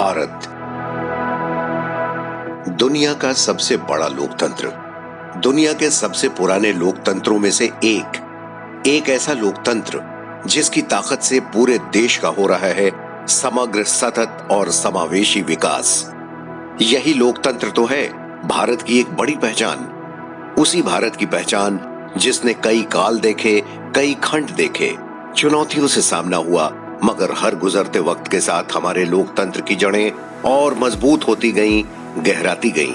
भारत दुनिया का सबसे बड़ा लोकतंत्र, दुनिया के सबसे पुराने लोकतंत्रों में से एक ऐसा लोकतंत्र जिसकी ताकत से पूरे देश का हो रहा है समग्र, सतत और समावेशी विकास। यही लोकतंत्र तो है भारत की एक बड़ी पहचान। उसी भारत की पहचान जिसने कई काल देखे, कई खंड देखे, चुनौतियों से सामना हुआ, मगर हर गुजरते वक्त के साथ हमारे लोकतंत्र की जड़ें और मजबूत होती गईं, गहराती गईं।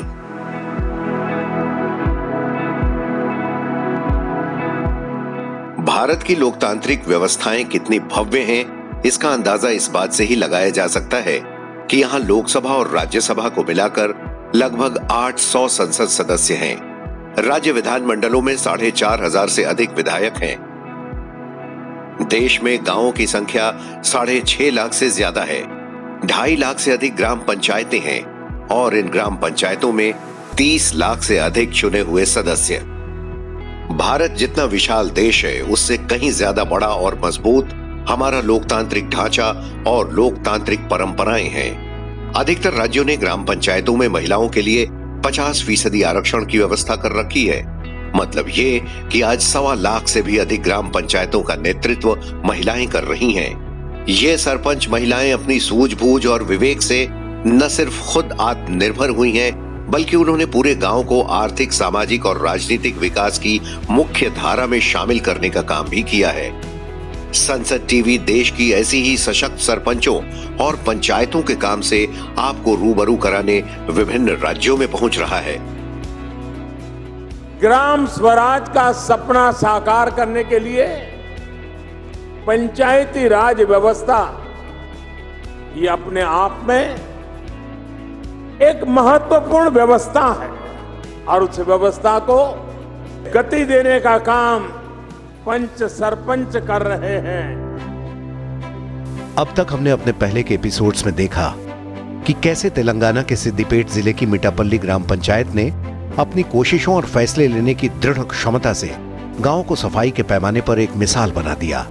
भारत की लोकतांत्रिक व्यवस्थाएं कितनी भव्य हैं, इसका अंदाजा इस बात से ही लगाया जा सकता है कि यहाँ लोकसभा और राज्यसभा को मिलाकर लगभग 800 संसद सदस्य हैं। राज्य विधानमंडलों में 4,500 से अधिक विधायक हैं। देश में गांवों की संख्या 6.5 लाख से ज्यादा है। 2.5 लाख से अधिक ग्राम पंचायतें हैं और इन ग्राम पंचायतों में 30 लाख से अधिक चुने हुए सदस्य। भारत जितना विशाल देश है, उससे कहीं ज्यादा बड़ा और मजबूत हमारा लोकतांत्रिक ढांचा और लोकतांत्रिक परंपराएं हैं। अधिकतर राज्यों ने ग्राम पंचायतों में महिलाओं के लिए 50% आरक्षण की व्यवस्था कर रखी है। मतलब ये कि आज 1.25 लाख से भी अधिक ग्राम पंचायतों का नेतृत्व महिलाएं कर रही हैं। ये सरपंच महिलाएं अपनी सूझबूझ और विवेक से न सिर्फ खुद आत्मनिर्भर हुई हैं, बल्कि उन्होंने पूरे गांव को आर्थिक, सामाजिक और राजनीतिक विकास की मुख्य धारा में शामिल करने का काम भी किया है। संसद टीवी देश की ऐसी ही सशक्त सरपंचों और पंचायतों के काम से आपको रूबरू कराने विभिन्न राज्यों में पहुंच रहा है। ग्राम स्वराज का सपना साकार करने के लिए पंचायती राज व्यवस्था ये अपने आप में एक महत्वपूर्ण व्यवस्था है और उस व्यवस्था को गति देने का काम पंच सरपंच कर रहे हैं। अब तक हमने अपने पहले के एपिसोड्स में देखा कि कैसे तेलंगाना के सिद्दीपेट जिले की मिटापल्ली ग्राम पंचायत ने अपनी कोशिशों और फैसले लेने की दृढ़ क्षमता से गांव को सफाई के पैमाने पर एक मिसाल बना दिया।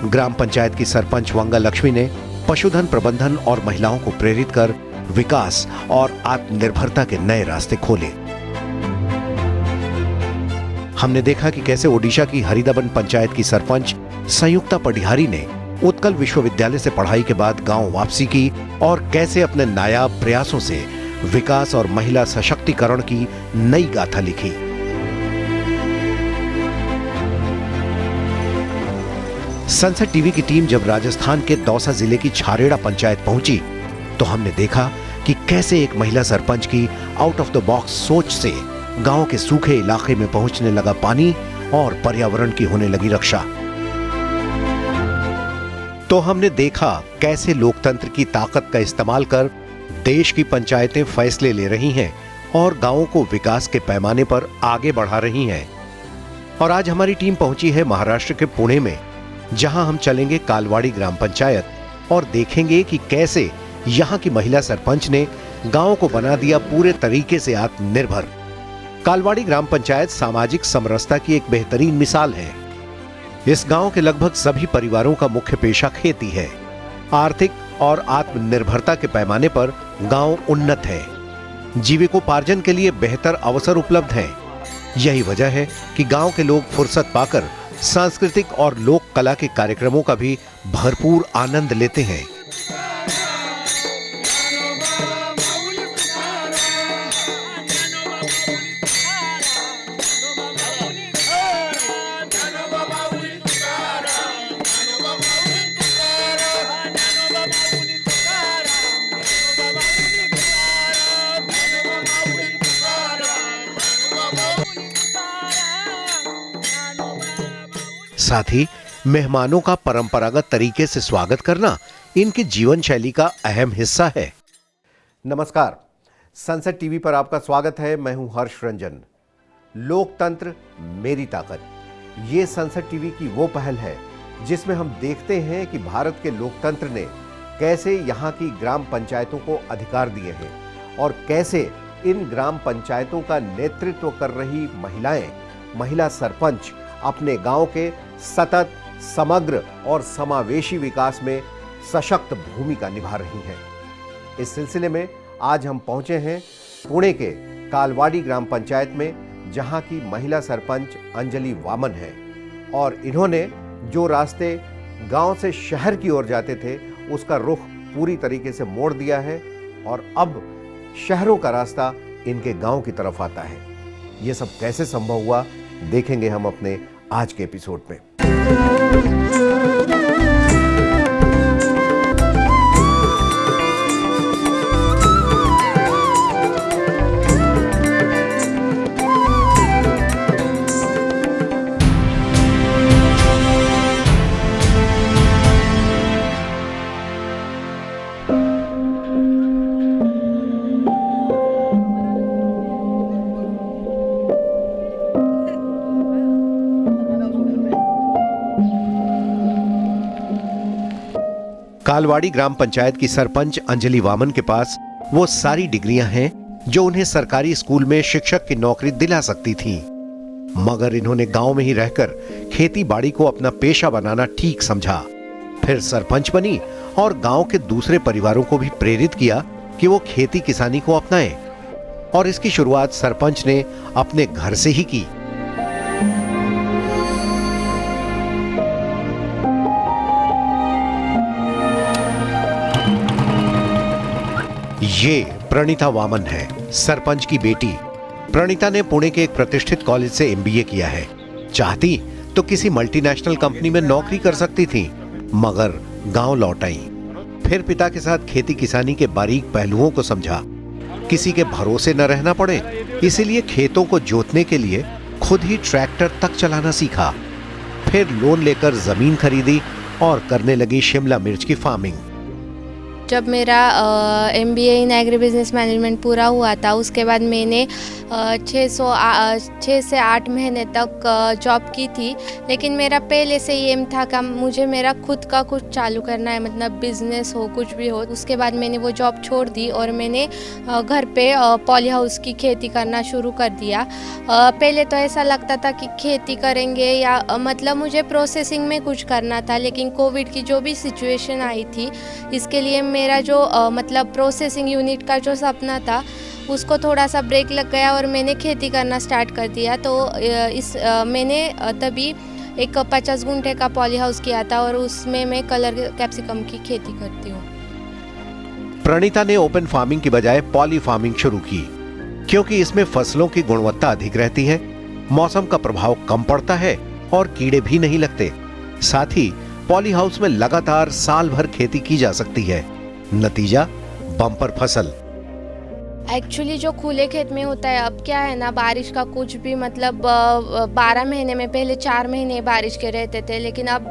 ग्राम पंचायत की सरपंच वंगा लक्ष्मी ने पशुधन प्रबंधन और महिलाओं को प्रेरित कर विकास और आत्मनिर्भरता के नए रास्ते खोले। हमने देखा कि कैसे ओडिशा की हरिदाबन पंचायत की सरपंच संयुक्ता पढ़ियारी ने उत्कल विश्वविद्यालय से पढ़ाई के बाद गांव वापसी की और कैसे अपने नायाब प्रयासों से विकास और महिला सशक्तिकरण की नई गाथा लिखी। संसद टीवी की टीम जब राजस्थान के दौसा जिले की छारेड़ा पंचायत पहुंची तो हमने देखा कि कैसे एक महिला सरपंच की आउट ऑफ द बॉक्स सोच से गांव के सूखे इलाके में पहुंचने लगा पानी और पर्यावरण की होने लगी रक्षा। तो हमने देखा कैसे लोकतंत्र की ताकत का इस्तेमाल कर देश की पंचायतें फैसले ले रही हैं और गांवों को विकास के पैमाने पर आगे बढ़ा रही हैं। और आज हमारी टीम पहुंची है महाराष्ट्र के पुणे में, जहां हम चलेंगे कालवाड़ी ग्राम पंचायत और देखेंगे कि कैसे यहां की महिला सरपंच ने गांव को बना दिया पूरे तरीके से आत्मनिर्भर। कालवाड़ी ग्राम पंचायत सामाजिक समरसता की एक बेहतरीन मिसाल है। इस गांव के लगभग सभी परिवारों का मुख्य पेशा खेती है। आर्थिक और आत्मनिर्भरता के पैमाने पर गांव उन्नत है। जीविकोपार्जन के लिए बेहतर अवसर उपलब्ध हैं। यही वजह है कि गांव के लोग फुर्सत पाकर सांस्कृतिक और लोक कला के कार्यक्रमों का भी भरपूर आनंद लेते हैं। साथ ही मेहमानों का परंपरागत तरीके से स्वागत करना इनकी जीवन शैली का अहम हिस्सा है। नमस्कार, संसद टीवी पर आपका स्वागत है। मैं हूं हर्ष रंजन। लोकतंत्र मेरी ताकत, ये संसद टीवी की वो पहल है जिसमें हम देखते हैं कि भारत के लोकतंत्र ने कैसे यहाँ की ग्राम पंचायतों को अधिकार दिए हैं और कैसे इन ग्राम पंचायतों का नेतृत्व कर रही महिला सरपंच अपने गांव के सतत, समग्र और समावेशी विकास में सशक्त भूमिका निभा रही हैं। इस सिलसिले में आज हम पहुंचे हैं पुणे के कालवाड़ी ग्राम पंचायत में, जहां की महिला सरपंच अंजलि वामन है और इन्होंने जो रास्ते गांव से शहर की ओर जाते थे उसका रुख पूरी तरीके से मोड़ दिया है और अब शहरों का रास्ता इनके गांव की तरफ आता है। ये सब कैसे संभव हुआ देखेंगे हम अपने आज के एपिसोड में। कालवाड़ी ग्राम पंचायत की सरपंच अंजलि वामन के पास वो सारी डिग्रियां हैं जो उन्हें सरकारी स्कूल में शिक्षक की नौकरी दिला सकती थीं। मगर इन्होंने गांव में ही रहकर खेती बाड़ी को अपना पेशा बनाना ठीक समझा। फिर सरपंच बनी और गांव के दूसरे परिवारों को भी प्रेरित किया कि वो खेती किसानी को अपनाएं और इसकी शुरुआत सरपंच ने अपने घर से ही की। ये प्रणीता वामन है, सरपंच की बेटी। प्रणीता ने पुणे के एक प्रतिष्ठित कॉलेज से एमबीए किया है। चाहती तो किसी मल्टीनेशनल कंपनी में नौकरी कर सकती थी, मगर गांव लौट आई। फिर पिता के साथ खेती किसानी के बारीक पहलुओं को समझा। किसी के भरोसे न रहना पड़े, इसीलिए खेतों को जोतने के लिए खुद ही ट्रैक्टर तक चलाना सीखा। फिर लोन लेकर जमीन खरीदी और करने लगी शिमला मिर्च की फार्मिंग। जब मेरा MBA इन एग्री बिजनेस मैनेजमेंट पूरा हुआ था, उसके बाद मैंने 6 से 8 महीने तक जॉब की थी। लेकिन मेरा पहले से ही एम था कि मुझे मेरा खुद का कुछ चालू करना है, मतलब बिजनेस हो, कुछ भी हो। उसके बाद मैंने वो जॉब छोड़ दी और मैंने घर पे पॉली हाउस की खेती करना शुरू कर दिया। पहले तो ऐसा लगता था कि खेती करेंगे या मतलब मुझे प्रोसेसिंग में कुछ करना था, लेकिन कोविड की जो भी सिचुएशन आई थी, इसके लिए मेरा जो मतलब प्रोसेसिंग यूनिट का जो सपना था उसको थोड़ा सा ब्रेक लग गया और मैंने खेती करना स्टार्ट कर दिया। तो मैंने तभी एक 50 गुंठे का पॉली हाउस किया था और उसमें मैं कलर कैप्सिकम की खेती करती हूँ। प्रणीता ने ओपन फार्मिंग की बजाय पॉली फार्मिंग शुरू की, क्योंकि इसमें फसलों की गुणवत्ता अधिक रहती है, मौसम का प्रभाव कम पड़ता है और कीड़े भी नहीं लगते। साथ ही पॉली हाउस में लगातार साल भर खेती की जा सकती है। नतीजा बम्पर फसल। एक्चुअली जो खुले खेत में होता है, अब क्या है ना, बारिश का कुछ भी मतलब 12 महीने में पहले 4 महीने बारिश के रहते थे, लेकिन अब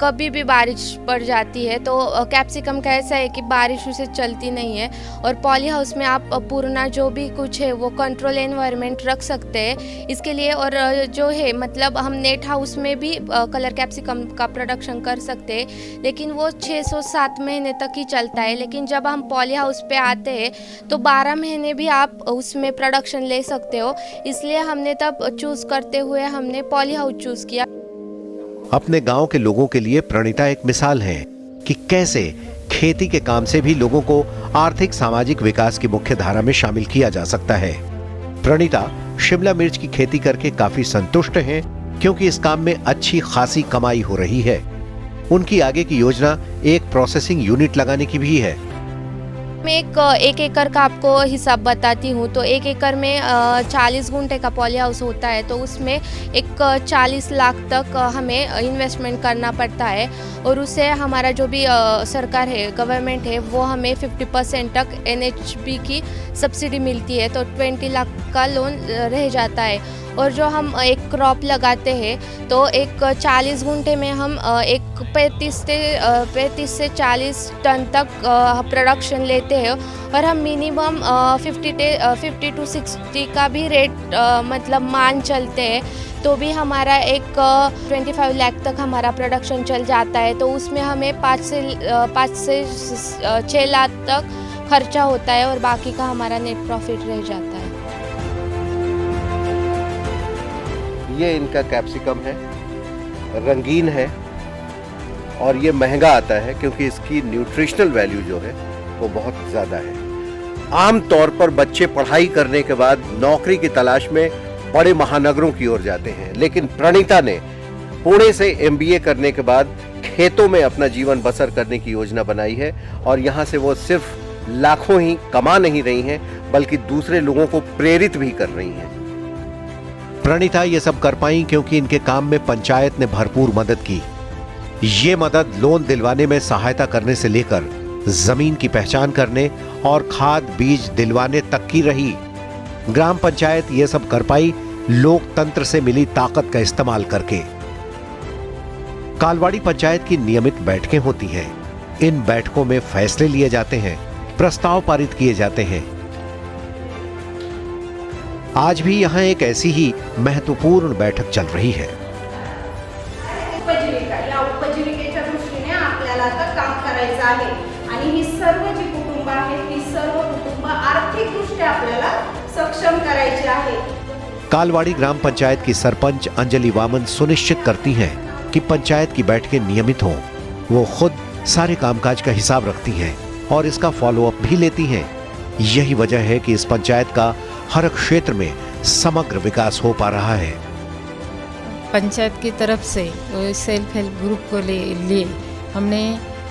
कभी भी बारिश पड़ जाती है। तो कैप्सिकम का ऐसा है कि बारिश उसे चलती नहीं है और पॉली हाउस में आप पूर्ण जो भी कुछ है वो कंट्रोल एनवायरनमेंट रख सकते हैं इसके लिए। और जो है मतलब हम नेट हाउस में भी कलर कैप्सिकम का प्रोडक्शन कर सकते हैं, लेकिन वो 607 महीने तक ही चलता है। लेकिन जब हम पॉली हाउस पे आते हैं तो 12 महीने भी आप उसमें प्रोडक्शन ले सकते हो। इसलिए हमने तब चूज करते हुए हमने पॉली हाउस चूज किया। अपने गांव के लोगों के लिए प्रणीता एक मिसाल है कि कैसे खेती के काम से भी लोगों को आर्थिक सामाजिक विकास की मुख्य धारा में शामिल किया जा सकता है। प्रणीता शिमला मिर्च की खेती करके काफी संतुष्ट हैं, क्योंकि इस काम में अच्छी खासी कमाई हो रही है। उनकी आगे की योजना एक प्रोसेसिंग यूनिट लगाने की भी है। मैं एक एकड़ का आपको हिसाब बताती हूँ। तो 1 एकड़ में 40 गुंठे का पॉली हाउस होता है, तो उसमें एक 40 लाख तक हमें इन्वेस्टमेंट करना पड़ता है और उससे हमारा जो भी सरकार है, गवर्नमेंट है, वो हमें 50% तक NHB की सब्सिडी मिलती है, तो 20 लाख का लोन रह जाता है। और जो हम एक क्रॉप लगाते हैं तो एक 40 गुंठे में हम एक 35 से 40 टन तक प्रोडक्शन लेते हैं और हम मिनिमम 50 to 60 का भी रेट मतलब मान चलते हैं, तो भी हमारा एक 25 लाख तक हमारा प्रोडक्शन चल जाता है। तो उसमें हमें 5 से 6 लाख तक खर्चा होता है और बाकी का हमारा नेट प्रॉफिट रह जाता है। ये इनका कैप्सिकम है, रंगीन है और ये महंगा आता है क्योंकि इसकी न्यूट्रिशनल वैल्यू जो है वो बहुत ज्यादा है। आम तौर पर बच्चे पढ़ाई करने के बाद नौकरी की तलाश में बड़े महानगरों की ओर जाते हैं, लेकिन प्रणीता ने पुणे से एमबीए करने के बाद खेतों में अपना जीवन बसर करने की योजना बनाई है और यहाँ से वो सिर्फ लाखों ही कमा नहीं रही हैं, बल्कि दूसरे लोगों को प्रेरित भी कर रही हैं। प्रणीता ये सब कर पाई क्योंकि इनके काम में पंचायत ने भरपूर मदद की। ये मदद लोन दिलवाने में सहायता करने से लेकर जमीन की पहचान करने और खाद बीज दिलवाने तक की रही। ग्राम पंचायत ये सब कर पाई लोकतंत्र से मिली ताकत का इस्तेमाल करके। कालवाड़ी पंचायत की नियमित बैठकें होती हैं। इन बैठकों में फैसले लिए जाते हैं, प्रस्ताव पारित किए जाते हैं। आज भी यहां एक ऐसी ही महत्वपूर्ण बैठक चल रही है। उपजीविका या उपजीविकेच्या दृष्टीने आपल्याला आता काम करायचं आहे आणि ही सर्व जी कुटुंब आहेत ती सर्व कुटुंब आर्थिकदृष्ट्या आपल्याला सक्षम करायची आहेत। कालवाड़ी ग्राम पंचायत की सरपंच अंजलि वामन सुनिश्चित करती हैं कि पंचायत की बैठकें नियमित हों। वो खुद सारे कामकाज का हिसाब रखती हैं और इसका फॉलोअप भी लेती हैं। यही वजह है कि इस पंचायत का हर क्षेत्र में समग्र विकास हो पा रहा है। पंचायत की तरफ से सेल्फ हेल्प ग्रुप को लिए हमने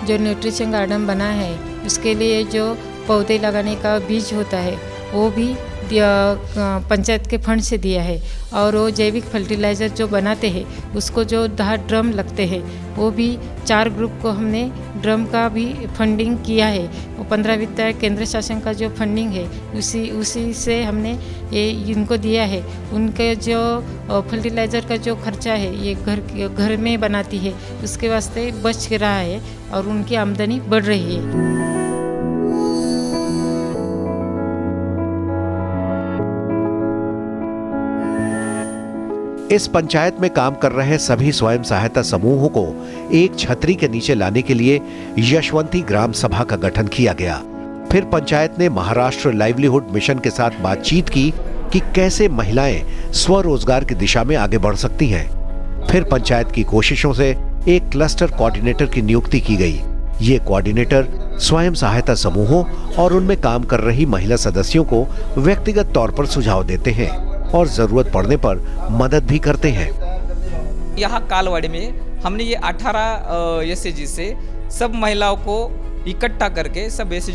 जो न्यूट्रिशन गार्डन बनाया है, उसके लिए जो पौधे लगाने का बीज होता है वो भी पंचायत के फंड से दिया है। और वो जैविक फर्टिलाइज़र जो बनाते हैं उसको जो 10 ड्रम लगते हैं वो भी 4 ग्रुप को हमने ड्रम का भी फंडिंग किया है। वो 15 वित्त केंद्र शासन का जो फंडिंग है उसी से हमने ये इनको दिया है। उनके जो फर्टिलाइज़र का जो खर्चा है ये घर में बनाती है, उसके वास्ते बच रहा है और उनकी आमदनी बढ़ रही है। इस पंचायत में काम कर रहे सभी स्वयं सहायता समूहों को एक छतरी के नीचे लाने के लिए यशवंती ग्राम सभा का गठन किया गया। फिर पंचायत ने महाराष्ट्र लाइवलीहुड मिशन के साथ बातचीत की कि कैसे महिलाएं स्वरोजगार की दिशा में आगे बढ़ सकती हैं। फिर पंचायत की कोशिशों से एक क्लस्टर कोऑर्डिनेटर की नियुक्ति की गई। ये कोऑर्डिनेटर स्वयं सहायता समूहों और उनमें काम कर रही महिला सदस्यों को व्यक्तिगत तौर पर सुझाव देते हैं और जरूरत पड़ने पर मदद भी करते हैं। यहाँ कालवाड़ी में हमने ये 18 एसएजी से सब महिलाओं को इकट्ठा करके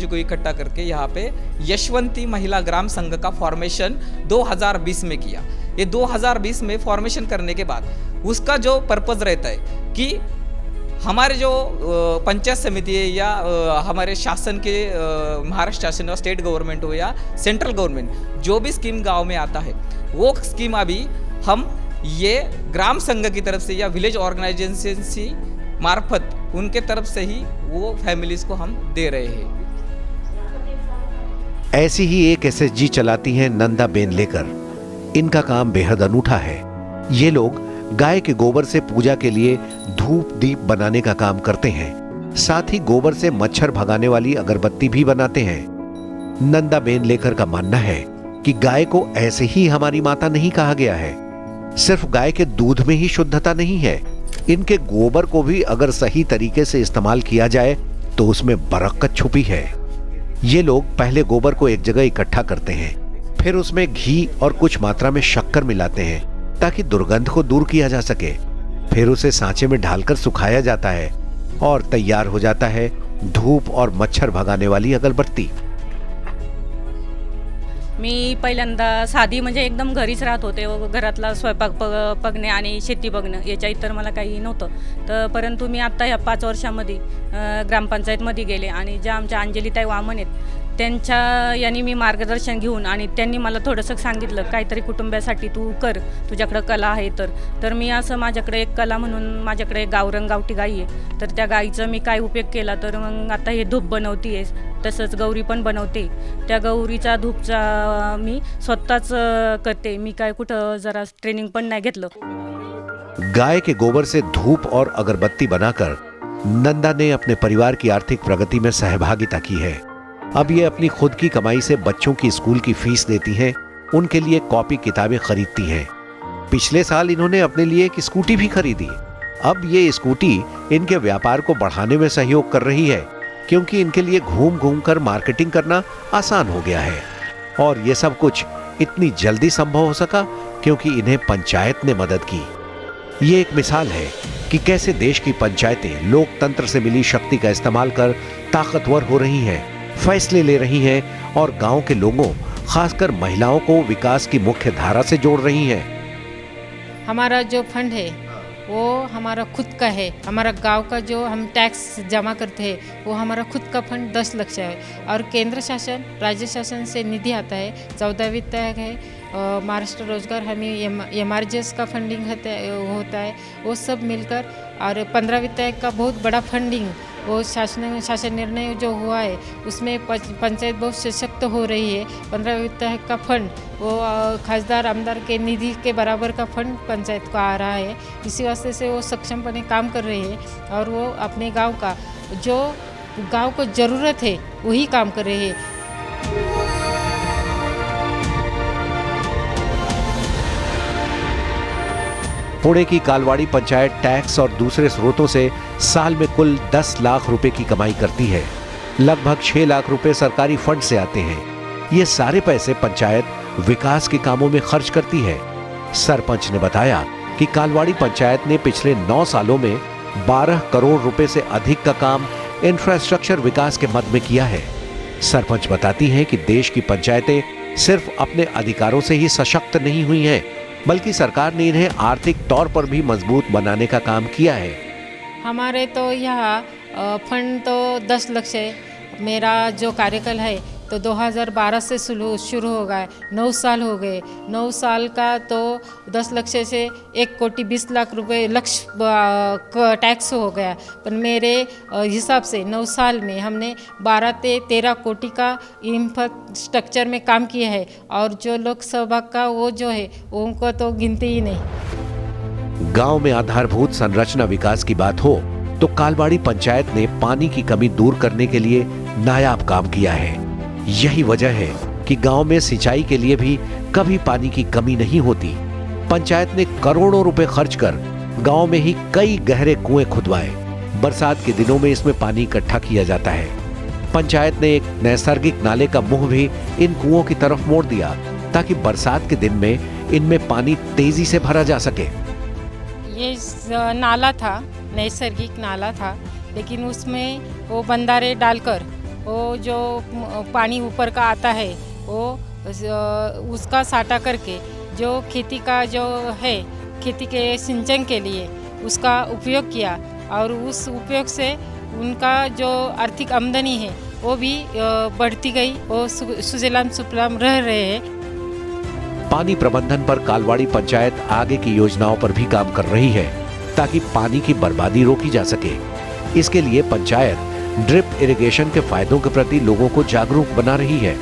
को इकट्ठा करके यहाँ पे यशवंती महिला ग्राम संघ का फॉर्मेशन 2020 में किया। ये 2020 में फॉर्मेशन करने के बाद उसका जो पर्पज़ रहता है कि हमारे जो पंचायत समिति है या हमारे शासन के महाराष्ट्र शासन और स्टेट गवर्नमेंट हो या सेंट्रल गवर्नमेंट जो भी स्कीम गांव में आता है वो स्कीम अभी हम ये ग्राम संघ की तरफ से या विलेज ऑर्गेनाइजेशन से मार्फत उनके तरफ से ही वो फैमिलीज को हम दे रहे हैं। ऐसी ही एक एसएचजी चलाती हैं नंदा बेन लेकर। इनका काम बेहद अनूठा है। ये लोग गाय के गोबर से पूजा के लिए धूप दीप बनाने का काम करते हैं। साथ ही गोबर से मच्छर भगाने वाली अगरबत्ती भी बनाते हैं। नंदा बेन लेकर का मानना है कि गाय को ऐसे ही हमारी माता नहीं कहा गया है। सिर्फ गाय के दूध में ही शुद्धता नहीं है, इनके गोबर को भी अगर सही तरीके से इस्तेमाल किया जाए तो उसमें बरकत छुपी है। ये लोग पहले गोबर को एक जगह इकट्ठा करते हैं, फिर उसमें घी और कुछ मात्रा में शक्कर मिलाते हैं ताकि दुर्गंध को दूर किया जा सके। फिर उसे सांचे में ढालकर सुखाया जाता है और तैयार हो जाता है धूप और मच्छर भगाने वाली अगरबत्ती। मी पहिल्यांदा साधी म्हणजे एकदम घरीच राहत होते व घरातला स्वयंपाक बघणे आणि शेती बघणं याच्या इतर मला काही नव्हतं। तर परंतु मी आता या 5 वर्षामध्ये ग्रामपंचायतमध्ये गेले आणि ज्या आमच्या अंजलीताई वामन आहेत त्यांच्या यांनी मी मार्गदर्शन घेऊन आणि त्यांनी मला थोडंसं सांगितलं काहीतरी कुटुंबासाठी तू कर, तुझ्याकडे कला आहे तर मी असं माझ्याकडे एक कला म्हणून माझ्याकडे गावरंग गावठी गाई आहे तर त्या गाईचा मी काय उपयोग केला तर मग आता हे धूप बनवते आहे, तसंच गौरी पण बनवते। त्या गौरीचा धूपचा मी स्वतःच करते, मी काय कुठं जरा ट्रेनिंग पण नाही घेतलं। गाय के गोबर से धूप और अगरबत्ती बनाकर नंदा ने अपने परिवार की आर्थिक प्रगति में सहभागिता की है। अब ये अपनी खुद की कमाई से बच्चों की स्कूल की फीस देती हैं, उनके लिए कॉपी किताबें खरीदती हैं। पिछले साल इन्होंने अपने लिए एक स्कूटी भी खरीदी। अब ये स्कूटी इनके व्यापार को बढ़ाने में सहयोग कर रही है, क्योंकि इनके लिए घूम घूम कर मार्केटिंग करना आसान हो गया है। और ये सब कुछ इतनी जल्दी संभव हो सका क्योंकि इन्हें पंचायत ने मदद की। ये एक मिसाल है कि कैसे देश की पंचायतें लोकतंत्र से मिली शक्ति का इस्तेमाल कर ताकतवर हो रही हैं, फैसले ले रही हैं और गांव के लोगों, खासकर महिलाओं को विकास की मुख्य धारा से जोड़ रही हैं। हमारा जो फंड है वो हमारा खुद का है। हमारा गांव का जो हम टैक्स जमा करते हैं वो हमारा खुद का फंड 10 लाख है और केंद्र शासन, राज्य शासन से निधि आता है। 14 वित्त आयोग है, महाराष्ट्र रोजगार हमी, MRGS का फंडिंग होता है, वो सब मिलकर, और 15 वित्त आयोग का बहुत बड़ा फंडिंग, वो शासन निर्णय जो हुआ है उसमें पंचायत बहुत सशक्त हो रही है। 15 वित्त आयोग का फंड वो खासदार आमदार के निधि के बराबर का फंड पंचायत को आ रहा है। इसी वास्ते से वो सक्षमपणे काम कर रहे हैं और वो अपने गांव का जो गांव को ज़रूरत है वही काम कर रहे हैं। पुणे की कालवाड़ी पंचायत टैक्स और दूसरे स्रोतों से साल में कुल 10 लाख रुपए की कमाई करती है। लगभग 6 लाख रुपए सरकारी फंड से आते हैं। ये सारे पैसे पंचायत विकास के कामों में खर्च करती है। सरपंच ने बताया कि कालवाड़ी पंचायत ने पिछले 9 सालों में 12 करोड़ रुपए से अधिक का काम इंफ्रास्ट्रक्चर विकास के मद में किया है। सरपंच बताती हैं कि देश की पंचायतें सिर्फ अपने अधिकारों से ही सशक्त नहीं हुई हैं, बल्कि सरकार ने इन्हें आर्थिक तौर पर भी मजबूत बनाने का काम किया है। हमारे तो यहाँ फंड तो 10 लाख है। मेरा जो कार्यकाल है तो 2012 से शुरू हो गया, 9 साल हो गए। 9 साल का तो 10 लाख से 1 कोटी 20 लाख रुपए लक्ष्य टैक्स हो गया। पर मेरे हिसाब से 9 साल में हमने 12 से 13 कोटी का इंफ्रास्ट्रक्चर में काम किया है और जो लोकसभा का वो जो है उनको तो गिनते ही नहीं। गांव में आधारभूत संरचना विकास की बात हो तो कालवाड़ी पंचायत ने पानी की कमी दूर करने के लिए नायाब काम किया है। यही वजह है कि गांव में सिंचाई के लिए भी कभी पानी की कमी नहीं होती। पंचायत ने करोड़ों रुपए खर्च कर गांव में ही कई गहरे कुएं खुदवाए। बरसात के दिनों में इसमें पानी इकट्ठा किया जाता है। पंचायत ने एक नैसर्गिक नाले का मुंह भी इन कुओं की तरफ मोड़ दिया ताकि बरसात के दिन में इनमें पानी तेजी से भरा जा सके। ये नाला था, नैसर्गिक नाला था, लेकिन उसमें वो बंधारे डालकर वो जो पानी ऊपर का आता है वो उसका साटा करके जो खेती का जो है, खेती के सिंचन के लिए उसका उपयोग किया और उस उपयोग से उनका जो आर्थिक आमदनी है वो भी बढ़ती गई। वो सुजलाम सुफलाम रह रहे हैं। पानी प्रबंधन पर कालवाड़ी पंचायत आगे की योजनाओं पर भी काम कर रही है ताकि पानी की बर्बादी रोकी जा सके। इसके लिए पंचायत ड्रिप इरिगेशन के फायदों के प्रति लोगों को जागरूक बना रही है।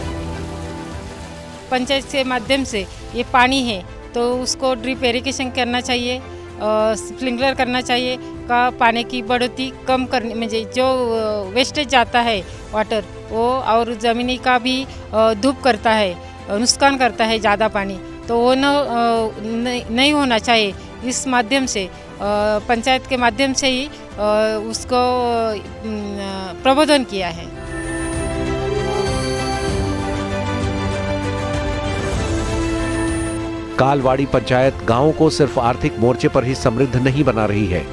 पंचायत के माध्यम से ये पानी है तो उसको ड्रिप इरिगेशन करना चाहिए, स्प्रिंकलर करना चाहिए का पानी की बढ़ोतरी कम करने में जो वेस्टेज जाता है वाटर वो और ज़मीनी का भी धूप करता है, नुकसान करता है ज़्यादा पानी, तो वो नहीं होना चाहिए। इस माध्यम से पंचायत के माध्यम से ही उसको प्रबोधन किया है। कालवाड़ी पंचायत गांवों को सिर्फ आर्थिक मोर्चे पर ही समृद्ध नहीं बना रही है,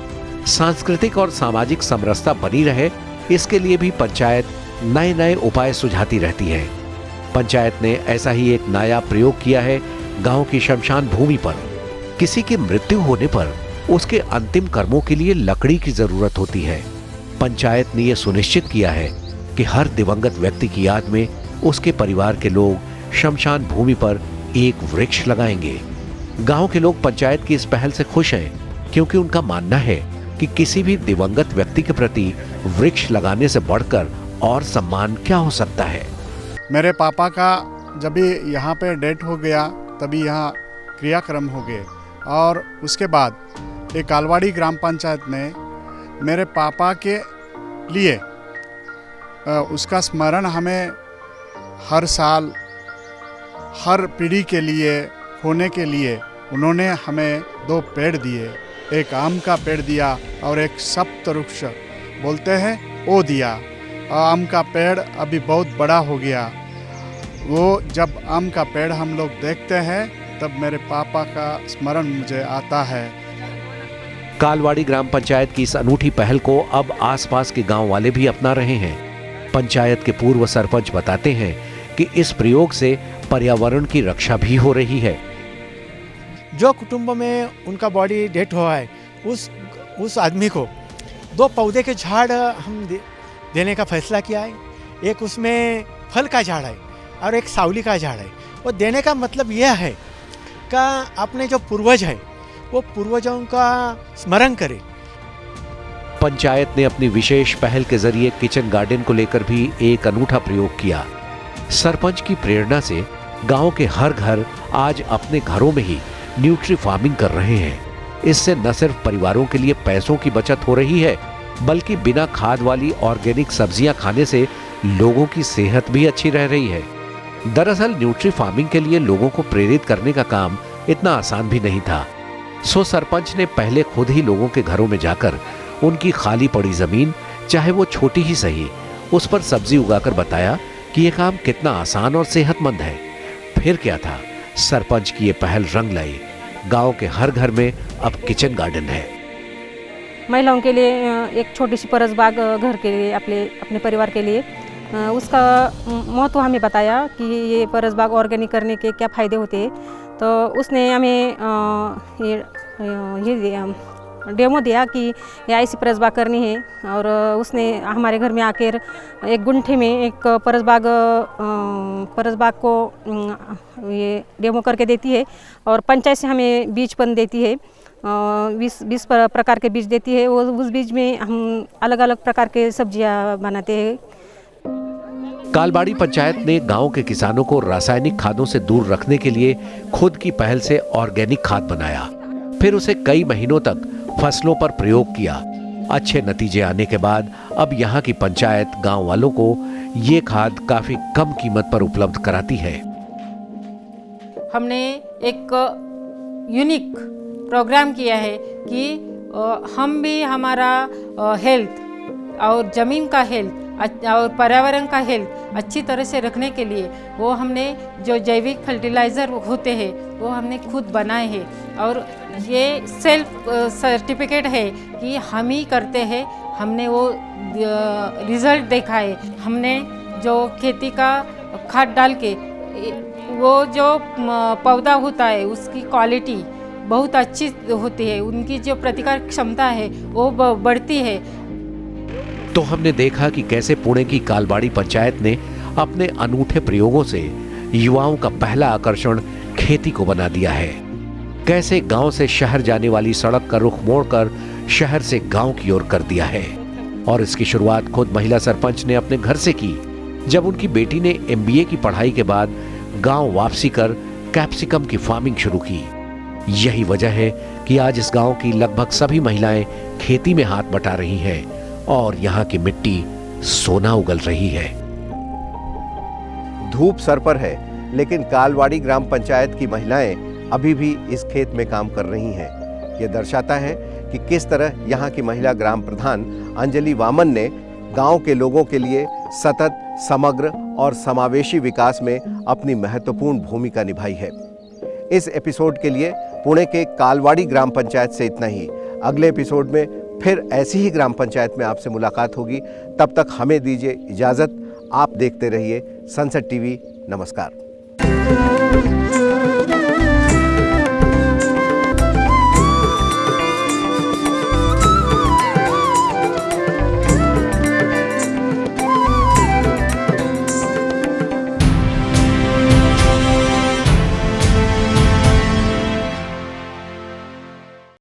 सांस्कृतिक और सामाजिक समरसता बनी रहे इसके लिए भी पंचायत नए नए उपाय सुझाती रहती है। पंचायत ने ऐसा ही एक नया प्रयोग किया है। गांव की शमशान भूमि पर किसी की मृत्यु होने पर उसके अंतिम कर्मों के लिए लकड़ी की जरूरत होती है। पंचायत ने यह सुनिश्चित किया है कि हर दिवंगत व्यक्ति की याद में उसके परिवार के लोग शमशान भूमि पर एक वृक्ष लगाएंगे। गांव के लोग पंचायत की इस पहल से खुश हैं क्योंकि उनका मानना है कि किसी भी दिवंगत व्यक्ति के प्रति वृक्ष लगाने से बढ़कर और सम्मान क्या हो सकता है। मेरे पापा का जब भी यहाँ पे डेथ हो गया तभी यहाँ क्रियाक्रम हो गए और उसके बाद एक कालवाड़ी ग्राम पंचायत ने मेरे पापा के लिए उसका स्मरण हमें हर साल हर पीढ़ी के लिए होने के लिए उन्होंने हमें 2 पेड़ दिए, एक आम का पेड़ दिया और एक सप्तवृक्ष बोलते हैं वो दिया। आम का पेड़ अभी बहुत बड़ा हो गया। वो जब आम का पेड़ हम लोग देखते हैं तब मेरे पापा का स्मरण मुझे आता है। कालवाड़ी ग्राम पंचायत की इस अनूठी पहल को अब आसपास के गांव वाले भी अपना रहे हैं। पंचायत के पूर्व सरपंच बताते हैं कि इस प्रयोग से पर्यावरण की रक्षा भी हो रही है। जो कुटुंब में उनका बॉडी डेथ हुआ है उस आदमी को 2 पौधे के झाड़ हम देने का फैसला किया है। एक उसमें फल का झाड़ है और एक सावली का झाड़ है। वो देने का मतलब यह है कि अपने जो पूर्वज है वो पूर्वजों का स्मरण करें। पंचायत ने अपनी विशेष पहल के जरिए किचन गार्डन को लेकर भी एक अनूठा प्रयोग किया। सरपंच की प्रेरणा से गांव के हर घर आज अपने घरों में ही न्यूट्री फार्मिंग कर रहे हैं। इससे न सिर्फ परिवारों के लिए पैसों की बचत हो रही है, बल्कि बिना खाद वाली ऑर्गेनिक सब्जियां खाने से लोगों की सेहत भी अच्छी रह रही है। दरअसल न्यूट्री फार्मिंग के लिए लोगों को प्रेरित करने का काम इतना आसान भी नहीं था। सो सरपंच ने पहले खुद ही लोगों के घरों में जाकर उनकी खाली पड़ी जमीन, चाहे वो छोटी ही सही, उस पर सब्जी उगाकर बताया कि ये काम कितना आसान और सेहतमंद है। फिर क्या था, सरपंच की ये पहल रंग लाई। गांव के हर घर में अब किचन गार्डन है। महिलाओं के लिए एक छोटी सी परस बाग घर के लिए अपने परिवार के लिए उसका महत्व हमें बताया कि ये परस बाग ऑर्गेनिक करने के क्या फ़ायदे होते हैं। तो उसने हमें ये डेमो दिया कि ये ऐसी परस बाग करनी है। और उसने हमारे घर में आकर 1 गुंठे में एक परस बाग को ये डेमो करके देती है। और पंचायत से हमें बीज पन देती है, 20 प्रकार के बीज देती है। वो उस बीज में हम अलग अलग प्रकार के सब्जियां बनाते हैं। कालवाड़ी पंचायत ने गांव के किसानों को रासायनिक खादों से दूर रखने के लिए खुद की पहल से ऑर्गेनिक खाद बनाया। फिर उसे कई महीनों तक फसलों पर प्रयोग किया। अच्छे नतीजे आने के बाद अब यहाँ की पंचायत गांव वालों को ये खाद काफी कम कीमत पर उपलब्ध कराती है। हमने एक यूनिक प्रोग्राम किया है कि हम भी हमारा हेल्थ और ज़मीन का हेल्थ और पर्यावरण का हेल्थ अच्छी तरह से रखने के लिए वो हमने जो जैविक फर्टिलाइज़र होते हैं वो हमने खुद बनाए हैं। और ये सेल्फ सर्टिफिकेट है कि हम ही करते हैं। हमने वो रिज़ल्ट देखा है। हमने जो खेती का खाद डाल के वो जो पौधा होता है उसकी क्वालिटी बहुत अच्छी होती है, उनकी जो प्रतिकार क्षमता है वो बढ़ती है। तो हमने देखा कि कैसे पुणे की कालवाड़ी पंचायत ने अपने अनूठे प्रयोगों से युवाओं का पहला आकर्षण खेती को बना दिया है। कैसे गांव से शहर जाने वाली सड़क का रुख मोड़कर शहर से गांव की ओर कर दिया है। और इसकी शुरुआत खुद महिला सरपंच ने अपने घर से की, जब उनकी बेटी ने MBA की पढ़ाई के बाद गांव वापसी कर कैप्सिकम की फार्मिंग शुरू की। यही वजह है कि आज इस गांव की लगभग सभी महिलाएं खेती में हाथ बटा रही हैं और यहाँ की मिट्टी सोना उगल रही है। धूप सर पर है, लेकिन कालवाड़ी ग्राम पंचायत की महिलाएं अभी भी इस खेत में काम कर रही हैं। यह दर्शाता है कि किस तरह यहाँ की महिला ग्राम प्रधान अंजलि वामन ने गांव के लोगों के लिए सतत, समग्र और समावेशी विकास में अपनी महत्वपूर्ण भूमिका निभाई है। इस एपिसोड के लिए पुणे के कालवाड़ी ग्राम पंचायत से इतना ही। अगले एपिसोड में फिर ऐसी ही ग्राम पंचायत में आपसे मुलाकात होगी। तब तक हमें दीजिए इजाज़त। आप देखते रहिए सनसेट टीवी। नमस्कार।